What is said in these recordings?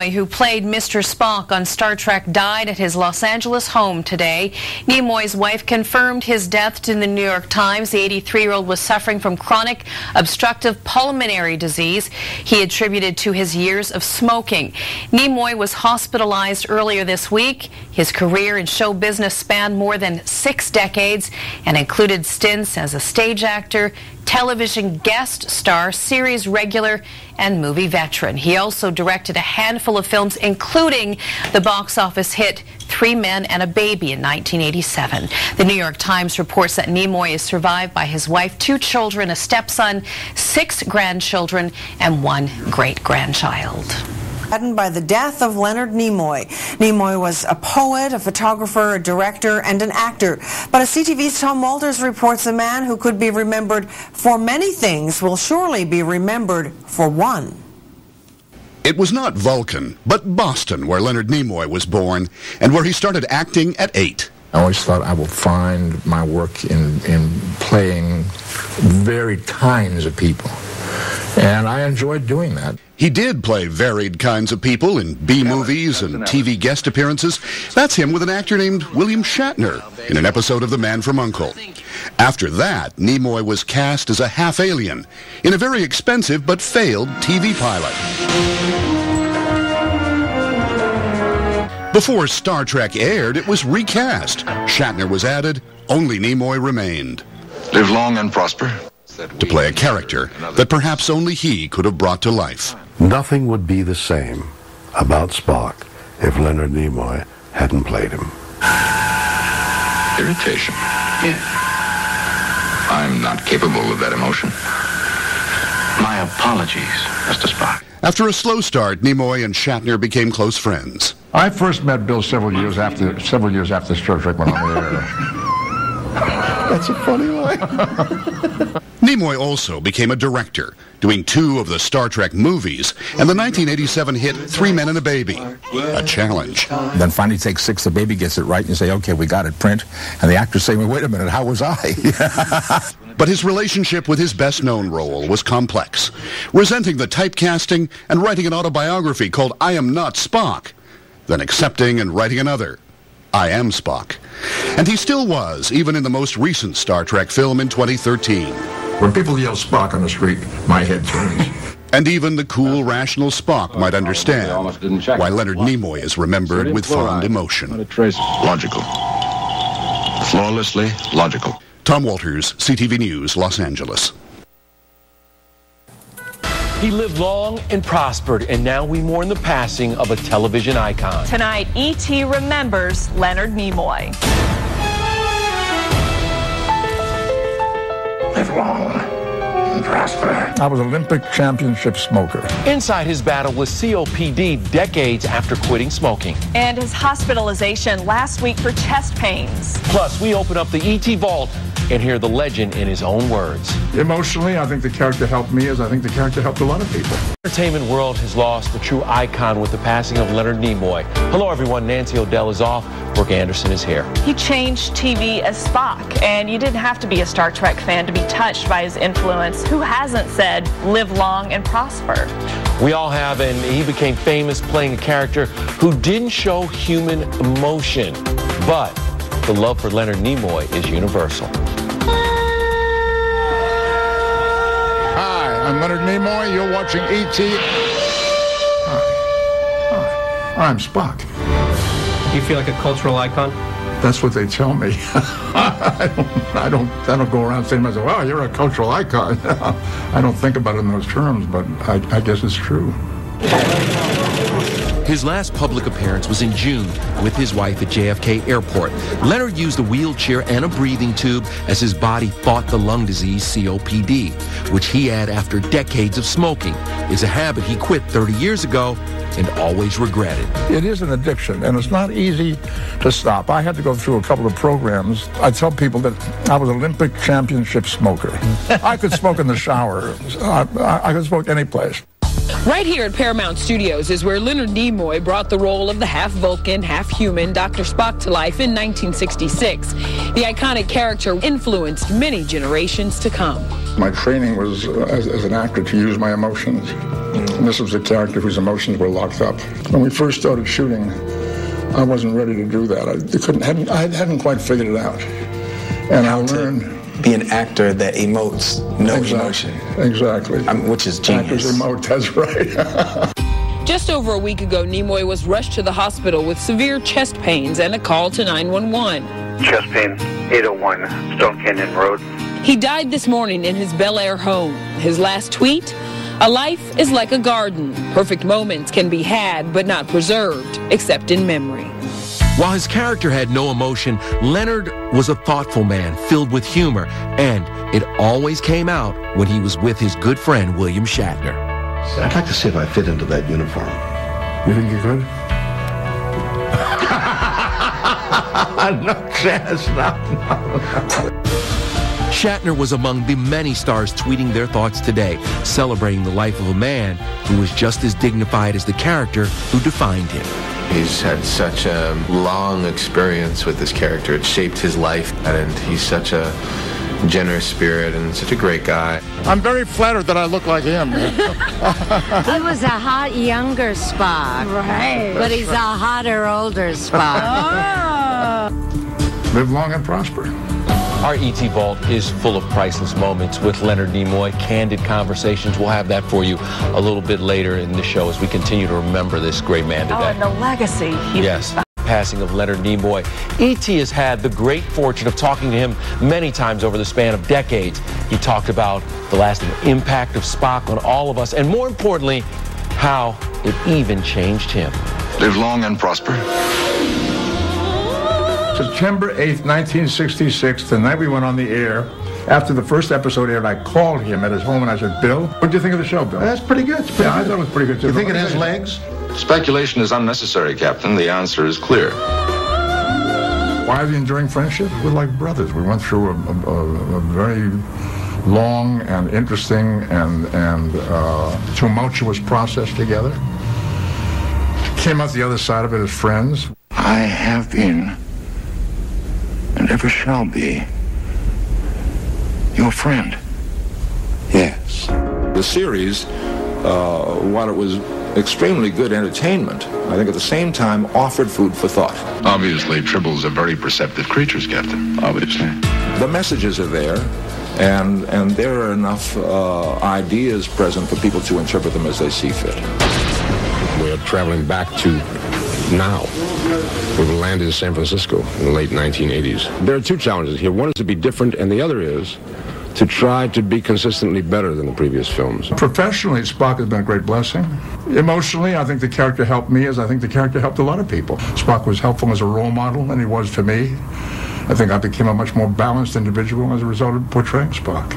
who played Mr. Spock on Star Trek, died at his Los Angeles home today. Nimoy's wife confirmed his death to the New York Times. The 83-year-old was suffering from chronic obstructive pulmonary disease he attributed to his years of smoking. Nimoy was hospitalized earlier this week. His career in show business spanned more than 6 decades and included stints as a stage actor, television guest star, series regular, and movie veteran. He also directed a handful of films, including the box office hit 3 Men and a Baby in 1987. The New York Times reports that Nimoy is survived by his wife, 2 children, a stepson, 6 grandchildren, and 1 great-grandchild. By the death of Leonard Nimoy. Nimoy was a poet, a photographer, a director, and an actor. But as CTV's Tom Walters reports, a man who could be remembered for many things will surely be remembered for one. It was not Vulcan, but Boston, where Leonard Nimoy was born, and where he started acting at 8. I always thought I would find my work in playing varied kinds of people. And I enjoyed doing that. He did play varied kinds of people in B-movies and TV guest appearances. That's him with an actor named William Shatner in an episode of The Man from U.N.C.L.E. After that, Nimoy was cast as a half-alien in a very expensive but failed TV pilot. Before Star Trek aired, it was recast. Shatner was added, only Nimoy remained. Live long and prosper. To play a character that perhaps only he could have brought to life. Nothing would be the same about Spock if Leonard Nimoy hadn't played him. Irritation. Yeah. I'm not capable of that emotion. My apologies, Mr. Spock. After a slow start, Nimoy and Shatner became close friends. I first met Bill several years after Star Trek went on the air. That's a funny line. Nimoy also became a director, doing 2 of the Star Trek movies, and the 1987 hit 3 Men and a Baby, a challenge. Then finally take 6, the baby gets it right, and you say, okay, we got it, print. And the actors say, well, wait a minute, how was I? But his relationship with his best-known role was complex, resenting the typecasting and writing an autobiography called I Am Not Spock, then accepting and writing another, I Am Spock. And he still was, even in the most recent Star Trek film in 2013. When people yell Spock on the street, my head turns. And even the cool, rational Spock might understand why Leonard Nimoy is remembered with fond emotion. Logical. Flawlessly logical. Tom Walters, CTV News, Los Angeles. He lived long and prospered, and now we mourn the passing of a television icon. Tonight, E.T. remembers Leonard Nimoy. Live long and prosper. I was an Olympic championship smoker. Inside his battle with COPD decades after quitting smoking. And his hospitalization last week for chest pains. Plus, we open up the E.T. vault and hear the legend in his own words. Emotionally, I think the character helped me as I think the character helped a lot of people. The entertainment world has lost a true icon with the passing of Leonard Nimoy. Hello, everyone. Nancy O'Dell is off. Brooke Anderson is here. He changed TV as Spock, and you didn't have to be a Star Trek fan to be touched by his influence. Who hasn't said, live long and prosper? We all have, and he became famous playing a character who didn't show human emotion. But the love for Leonard Nimoy is universal. Hi, I'm Leonard Nimoy. You're watching E.T. Hi, I'm Spock. Do you feel like a cultural icon? That's what they tell me. I don't go around saying to myself, "Wow, you're a cultural icon." I don't think about it in those terms, but I guess it's true. His last public appearance was in June with his wife at JFK Airport. Leonard used a wheelchair and a breathing tube as his body fought the lung disease COPD, which he had after decades of smoking. It's a habit he quit 30 years ago and always regretted. It is an addiction, and it's not easy to stop. I had to go through a couple of programs. I tell people that I was an Olympic championship smoker. I could smoke in the shower. I could smoke any place. Right here at Paramount Studios is where Leonard Nimoy brought the role of the half-Vulcan, half-human Dr. Spock to life in 1966. The iconic character influenced many generations to come. My training was, as an actor, to use my emotions. And this was a character whose emotions were locked up. When we first started shooting, I wasn't ready to do that. I hadn't quite figured it out. And I learned... be an actor that emotes no emotion. Exactly. Which is genius. Actors emote, that's right. Just over a week ago, Nimoy was rushed to the hospital with severe chest pains and a call to 911. Chest pain, 801 Stone Canyon Road. He died this morning in his Bel Air home. His last tweet, "A life is like a garden. Perfect moments can be had, but not preserved, except in memory." While his character had no emotion, Leonard was a thoughtful man filled with humor, and it always came out when he was with his good friend, William Shatner. I'd like to see if I fit into that uniform. You think you could? No chance, no. Shatner was among the many stars tweeting their thoughts today, celebrating the life of a man who was just as dignified as the character who defined him. He's had such a long experience with this character. It shaped his life, and he's such a generous spirit and such a great guy. I'm very flattered that I look like him. He was a hot younger Spock. Right. But he's a hotter older Spock. Live long and prosper. Our ET Vault is full of priceless moments with Leonard Nimoy, candid conversations. We'll have that for you a little bit later in the show as we continue to remember this great man today. Oh, and the legacy. Yes. Passing of Leonard Nimoy. E.T. has had the great fortune of talking to him many times over the span of decades. He talked about the lasting impact of Spock on all of us, and more importantly, how it even changed him. Live long and prosper. September 8th, 1966, the night we went on the air, after the first episode aired, I called him at his home and I said, "Bill, what do you think of the show, Bill?" That's pretty good. I thought it was pretty good, too. You think it has legs? Speculation is unnecessary, Captain. The answer is clear. Why are the enduring friendship? We're like brothers. We went through a very long and interesting and tumultuous process together. Came out the other side of it as friends. I have been, and ever shall be, your friend. Yes. The series, while it was extremely good entertainment, I think at the same time offered food for thought. Obviously, Tribbles are very perceptive creatures, Captain. Obviously. The messages are there, and there are enough ideas present for people to interpret them as they see fit. We're traveling back to now. We will land in San Francisco in the late 1980s. There are two challenges here. One is to be different, and the other is to try to be consistently better than the previous films. Professionally, Spock has been a great blessing. Emotionally, I think the character helped me as I think the character helped a lot of people. Spock was helpful as a role model, and he was to me. I think I became a much more balanced individual as a result of portraying Spock.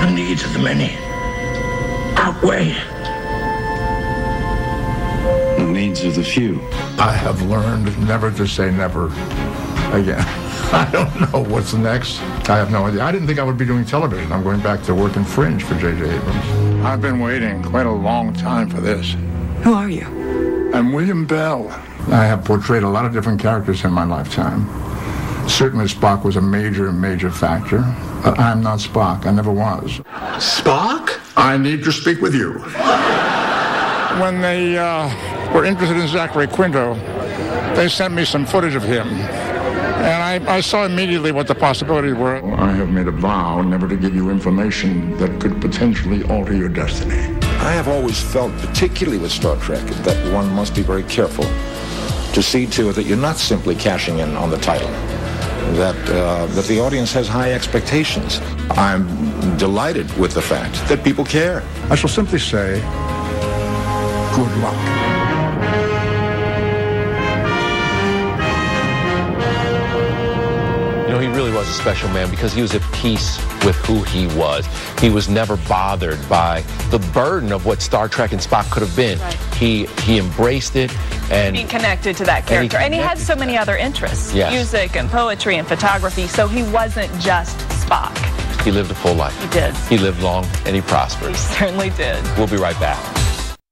The needs of the many outweigh the needs of the few. I have learned never to say never again. I don't know what's next. I have no idea. I didn't think I would be doing television. I'm going back to work in Fringe for J.J. Abrams. I've been waiting quite a long time for this. Who are you? I'm William Bell. I have portrayed a lot of different characters in my lifetime. Certainly Spock was a major, major factor. But I'm not Spock. I never was. Spock? I need to speak with you. When they were interested in Zachary Quinto, they sent me some footage of him. And I saw immediately what the possibilities were. I have made a vow never to give you information that could potentially alter your destiny. I have always felt, particularly with Star Trek, that one must be very careful to see to it that you're not simply cashing in on the title, that the audience has high expectations. I'm delighted with the fact that people care. I shall simply say, good luck. You know, he really was a special man because he was at peace with who he was. He was never bothered by the burden of what Star Trek and Spock could have been. Right. He embraced it and being connected to that character. And he had so many other interests, yes. Music and poetry and photography, so he wasn't just Spock. He lived a full life. He did. He lived long and he prospered. He certainly did. We'll be right back.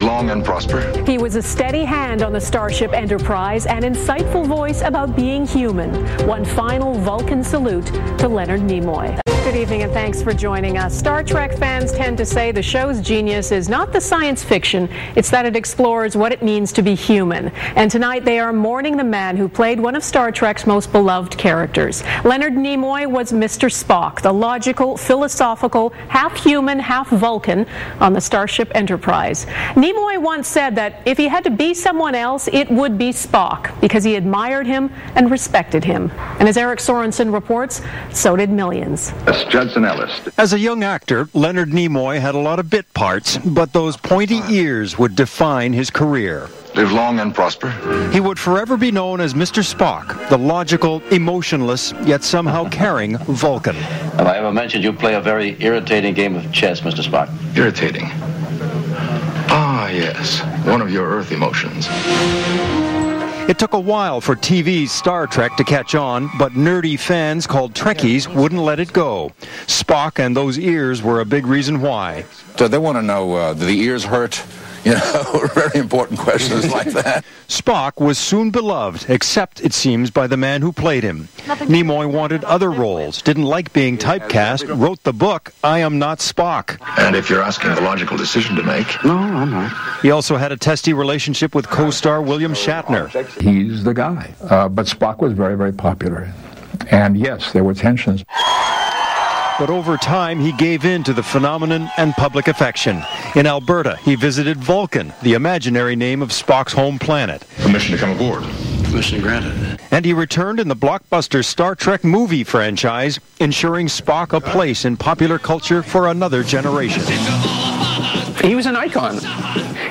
Long and prosper. He was a steady hand on the Starship Enterprise, an insightful voice about being human. One final Vulcan salute to Leonard Nimoy. Good Good evening and thanks for joining us. Star Trek fans tend to say the show's genius is not the science fiction, it's that it explores what it means to be human. And tonight they are mourning the man who played one of Star Trek's most beloved characters. Leonard Nimoy was Mr. Spock, the logical, philosophical, half-human, half-Vulcan on the Starship Enterprise. Nimoy once said that if he had to be someone else, it would be Spock, because he admired him and respected him. And as Eric Sorensen reports, so did millions. Judson Ellis. As a young actor, Leonard Nimoy had a lot of bit parts, but those pointy ears would define his career. Live long and prosper. He would forever be known as Mr. Spock, the logical, emotionless, yet somehow caring Vulcan. Have I ever mentioned you play a very irritating game of chess, Mr. Spock? Irritating? Ah, yes. One of your Earth emotions. It took a while for TV's Star Trek to catch on, but nerdy fans called Trekkies wouldn't let it go. Spock and those ears were a big reason why. So they want to know, do the ears hurt? You know, very important questions like that. Spock was soon beloved, except, it seems, by the man who played him. Nimoy wanted other roles, didn't like being typecast, wrote the book, I Am Not Spock. And if you're asking a logical decision to make... No, I'm not. He also had a testy relationship with co-star William Shatner. He's the guy. But Spock was very, very popular. And yes, there were tensions. But over time, he gave in to the phenomenon and public affection. In Alberta, he visited Vulcan, the imaginary name of Spock's home planet. Permission to come aboard. Permission granted. And he returned in the blockbuster Star Trek movie franchise, ensuring Spock a place in popular culture for another generation. He was an icon.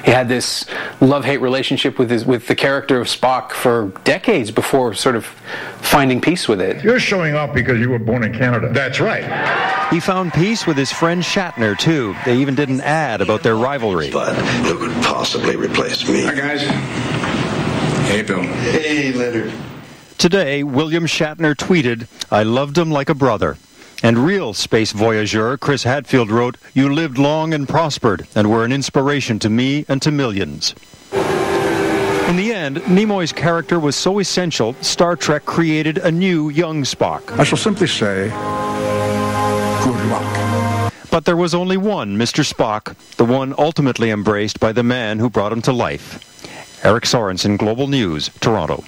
He had this love-hate relationship with the character of Spock for decades before sort of finding peace with it. You're showing off because you were born in Canada. That's right. He found peace with his friend Shatner, too. They even did an ad about their rivalry. But who could possibly replace me? Hi, guys. Hey, Bill. Hey, Leonard. Today, William Shatner tweeted, I loved him like a brother. And real space voyageur Chris Hadfield wrote, you lived long and prospered and were an inspiration to me and to millions. In the end, Nimoy's character was so essential, Star Trek created a new young Spock. I shall simply say, good luck. But there was only one Mr. Spock, the one ultimately embraced by the man who brought him to life. Eric Sorensen, Global News, Toronto.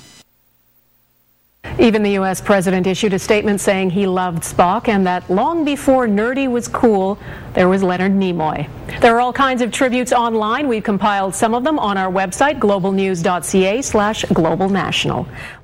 Even the U.S. president issued a statement saying he loved Spock and that long before nerdy was cool, there was Leonard Nimoy. There are all kinds of tributes online. We've compiled some of them on our website, globalnews.ca/globalnational.